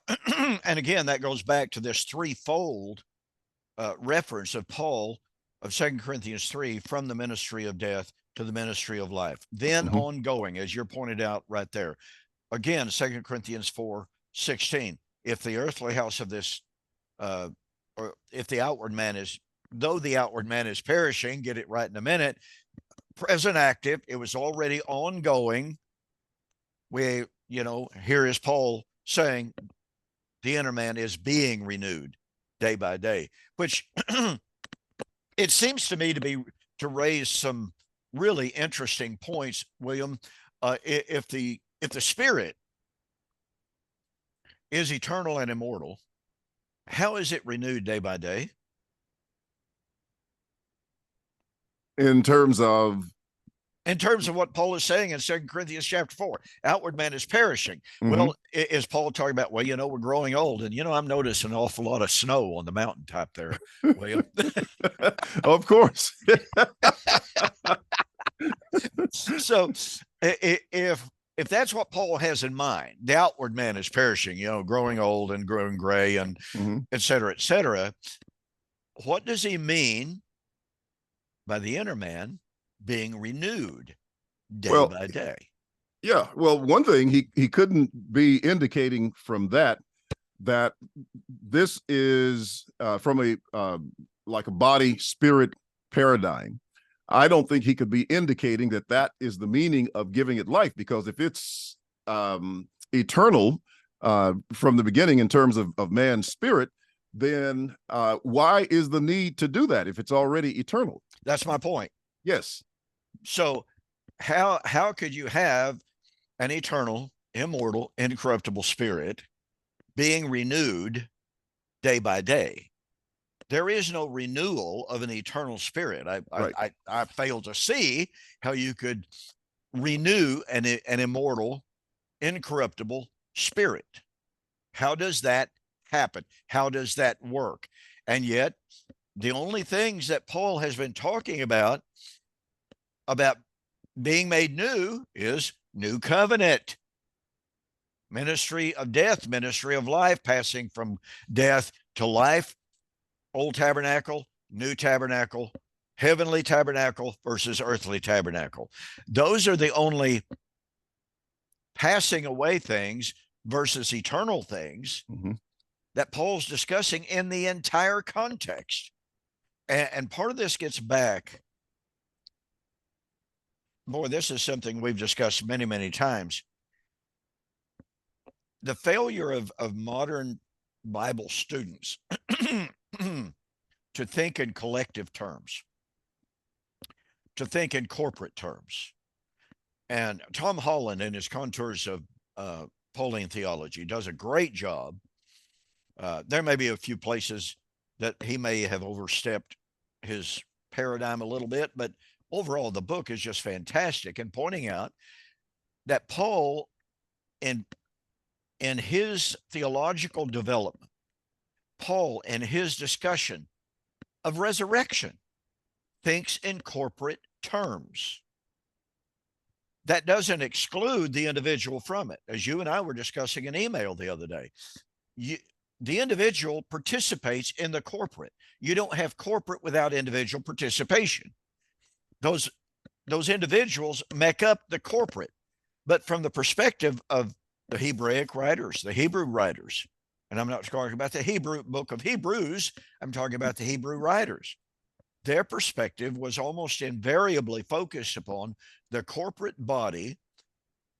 And again, that goes back to this threefold reference of Paul of 2 Corinthians 3, from the ministry of death to the ministry of life, then ongoing, as you're pointed out right there. Again, 2 Corinthians 4:16, if the earthly house of this, or if the outward man is, though the outward man is perishing, get it right in a minute, present active, it was already ongoing. Here is Paul saying the inner man is being renewed day by day, which it seems to me to raise some really interesting points, William. If the spirit is eternal and immortal, how is it renewed day by day? In terms of what Paul is saying in 2 Corinthians chapter 4, outward man is perishing. Well, is Paul talking about, we're growing old, and I'm noticing an awful lot of snow on the mountaintop there, William. Of course. So if if that's what Paul has in mind, the outward man is perishing, growing old and growing gray and et cetera, what does he mean by the inner man being renewed day by day? Yeah. Well, one thing he couldn't be indicating from that this is from a like a body spirit paradigm. I don't think he could be indicating that is the meaning of giving it life, because if it's eternal from the beginning in terms of man's spirit, then why is the need to do that if it's already eternal? That's my point. Yes. So how could you have an eternal, immortal, incorruptible spirit being renewed day by day? There is no renewal of an eternal spirit. I fail to see how you could renew an immortal, incorruptible spirit. How does that happen? How does that work? And yet, the only things that Paul has been talking about being made new is new covenant, ministry of death, ministry of life, passing from death to life, old tabernacle, new tabernacle, heavenly tabernacle versus earthly tabernacle. Those are the only passing away things versus eternal things that Paul's discussing in the entire context. And part of this gets back, boy, this is something we've discussed many, many times. The failure of modern Bible students to think in collective terms, to think in corporate terms. And Tom Holland, in his Contours of Pauline Theology, does a great job. There may be a few places that he may have overstepped his paradigm a little bit, but overall, the book is just fantastic in pointing out that Paul, in his theological development, Paul, in his discussion of resurrection, thinks in corporate terms. That doesn't exclude the individual from it. As you and I were discussing an email the other day, the individual participates in the corporate. You don't have corporate without individual participation. Those individuals make up the corporate. But from the perspective of the Hebraic writers, the Hebrew writers, and I'm not talking about the Hebrew book of Hebrews, I'm talking about the Hebrew writers. Their perspective was almost invariably focused upon the corporate body,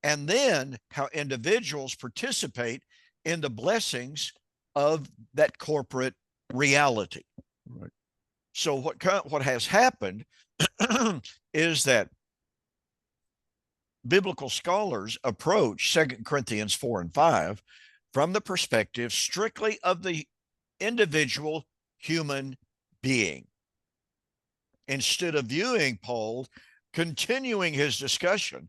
and then how individuals participate in the blessings of that corporate reality. Right. So what has happened is that biblical scholars approach 2 Corinthians 4 and 5 from the perspective strictly of the individual human being, instead of viewing Paul continuing his discussion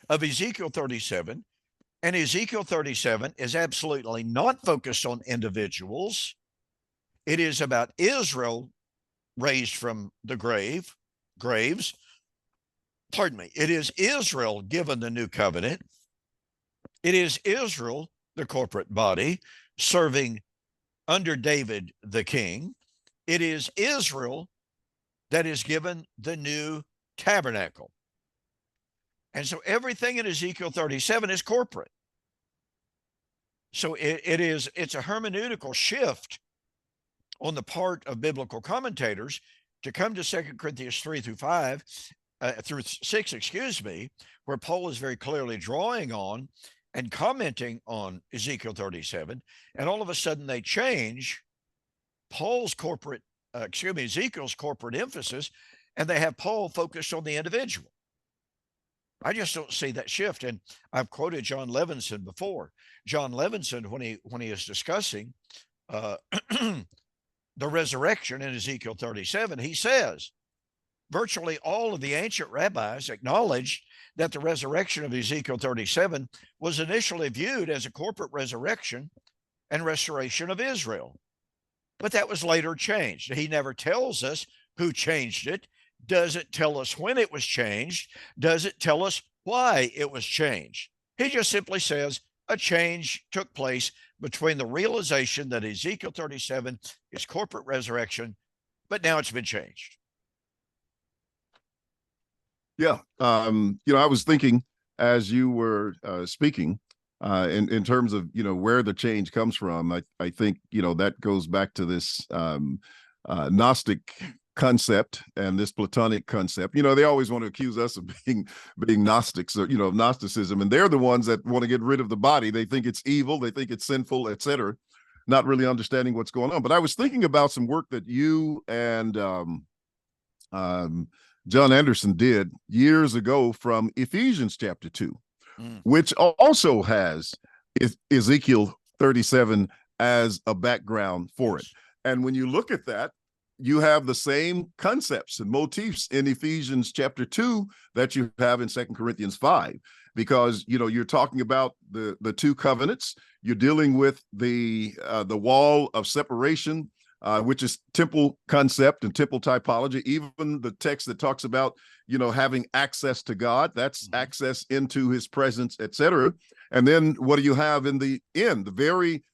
of Ezekiel 37. And Ezekiel 37 is absolutely not focused on individuals. It is about Israel raised from the graves. Pardon me. It is Israel given the new covenant. It is Israel, the corporate body, serving under David the king. It is Israel that is given the new tabernacle. And so everything in Ezekiel 37 is corporate. So it's a hermeneutical shift on the part of biblical commentators to come to 2 Corinthians 3 through 5, through 6, where Paul is very clearly drawing on and commenting on Ezekiel 37. And all of a sudden they change Ezekiel's corporate emphasis, and they have Paul focused on the individual. I just don't see that shift. And I've quoted John Levinson before. John Levinson, when he is discussing the resurrection in Ezekiel 37, he says, virtually all of the ancient rabbis acknowledged that the resurrection of Ezekiel 37 was initially viewed as a corporate resurrection and restoration of Israel. But that was later changed. He never tells us who changed it. Does it tell us when it was changed? Does it tell us why it was changed. He just simply says a change took place between the realization that Ezekiel 37 is corporate resurrection, but now it's been changed. Yeah. I was thinking as you were speaking, in terms of, where the change comes from. I think, that goes back to this Gnostic concept and this Platonic concept. They always want to accuse us of being Gnostics, or, of Gnosticism, and they're the ones that want to get rid of the body. They think it's evil, they think it's sinful, etc., not really understanding what's going on. But I was thinking about some work that you and John Anderson did years ago from Ephesians chapter 2, which also has Ezekiel 37 as a background for it. And when you look at that, you have the same concepts and motifs in Ephesians chapter 2 that you have in 2 Corinthians 5, because you're talking about the two covenants. You're dealing with the wall of separation, which is temple concept and temple typology. Even the text that talks about having access to God, that's access into his presence, etc. And then what do you have in the end? The very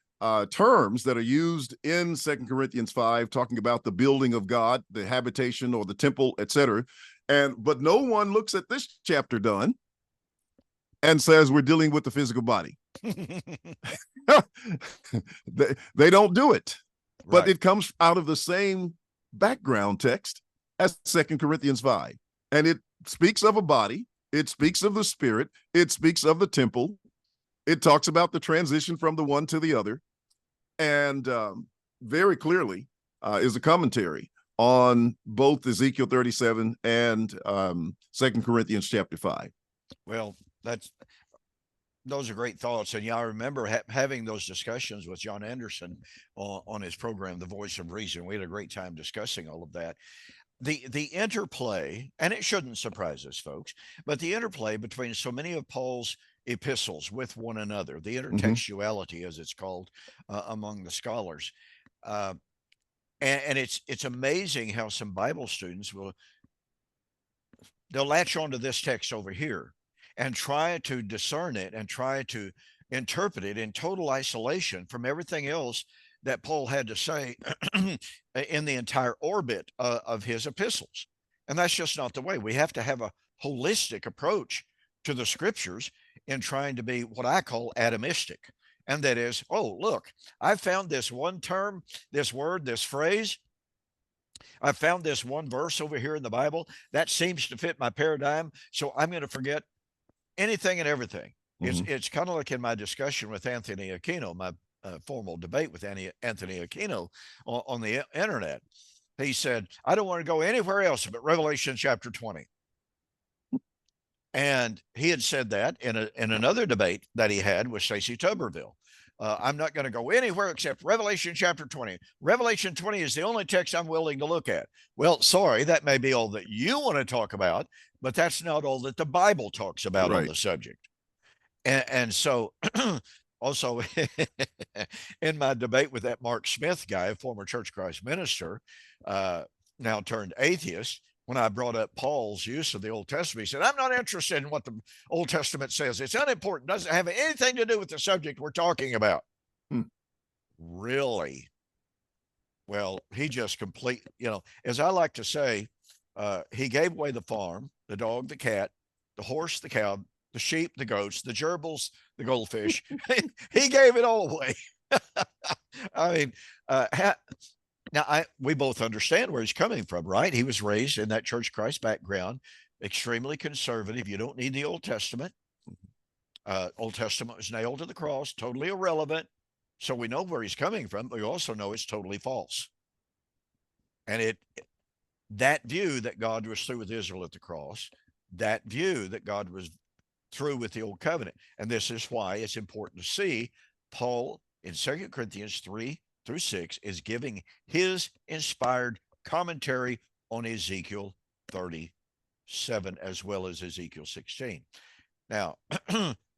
terms that are used in 2 Corinthians 5, talking about the building of God, the habitation or the temple, etc. But no one looks at this chapter done and says we're dealing with the physical body. They don't do it. But it comes out of the same background text as 2 Corinthians 5. And it speaks of a body. It speaks of the spirit. It speaks of the temple. It talks about the transition from the one to the other. And very clearly is a commentary on both Ezekiel 37 and 2 Corinthians chapter 5. Well, those are great thoughts. And yeah, I remember having those discussions with John Anderson on his program, The Voice of Reason. We had a great time discussing all of that. The interplay, and it shouldn't surprise us, folks, but the interplay between so many of Paul's epistles with one another, the intertextuality, as it's called among the scholars. And it's amazing how some Bible students they'll latch onto this text over here and try to discern it and try to interpret it in total isolation from everything else that Paul had to say in the entire orbit of his epistles. And that's just not the way. We have to have a holistic approach to the scriptures in trying to be what I call atomistic. And that is, oh, look, I found this one term, this word, this phrase. I found this one verse over here in the Bible that seems to fit my paradigm. So I'm going to forget anything and everything. It's kind of like in my discussion with Anthony Aquino, my formal debate with Anthony Aquino on the internet. He said, I don't want to go anywhere else but Revelation chapter 20. And he had said that in another debate that he had with Stacey Tuberville. I'm not going to go anywhere except Revelation chapter 20. Revelation 20 is the only text I'm willing to look at. Well, sorry, that may be all that you want to talk about, but that's not all that the Bible talks about on the subject. And so also in my debate with that Mark Smith guy, a former Church of Christ minister, now turned atheist, when I brought up Paul's use of the Old Testament, he said, I'm not interested in what the Old Testament says. It's unimportant. It doesn't have anything to do with the subject we're talking about. Really? Well, he just as I like to say, he gave away the farm, the dog, the cat, the horse, the cow, the sheep, the goats, the gerbils, the goldfish. He gave it all away. I mean, now, we both understand where he's coming from, right? He was raised in that Church of Christ background, extremely conservative. You don't need the Old Testament. Old Testament was nailed to the cross, totally irrelevant. So we know where he's coming from, but we also know it's totally false. And that view that God was through with Israel at the cross, that view that God was through with the Old Covenant. And this is why it's important to see Paul in 2 Corinthians 3-6 is giving his inspired commentary on Ezekiel 37 as well as Ezekiel 16. Now,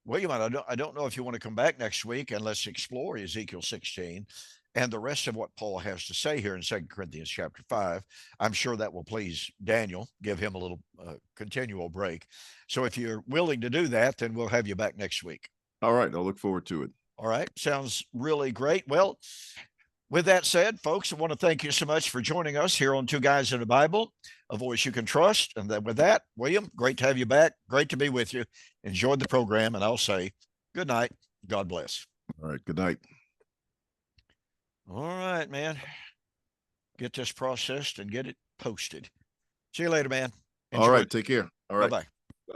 William, I don't know if you want to come back next week and let's explore Ezekiel 16. and the rest of what Paul has to say here in 2 Corinthians chapter 5. I'm sure that will please Daniel, give him a little continual break. So if you're willing to do that, then we'll have you back next week. All right. I'll look forward to it. All right. Sounds really great. Well, with that said, folks, I want to thank you so much for joining us here on Two Guys in the Bible, a voice you can trust. And then with that, William, great to have you back. Great to be with you. Enjoyed the program. And I'll say good night. God bless. All right. Good night. All right, man. Get this processed and get it posted. See you later, man. Enjoy. All right. Take care. All right. Bye-bye.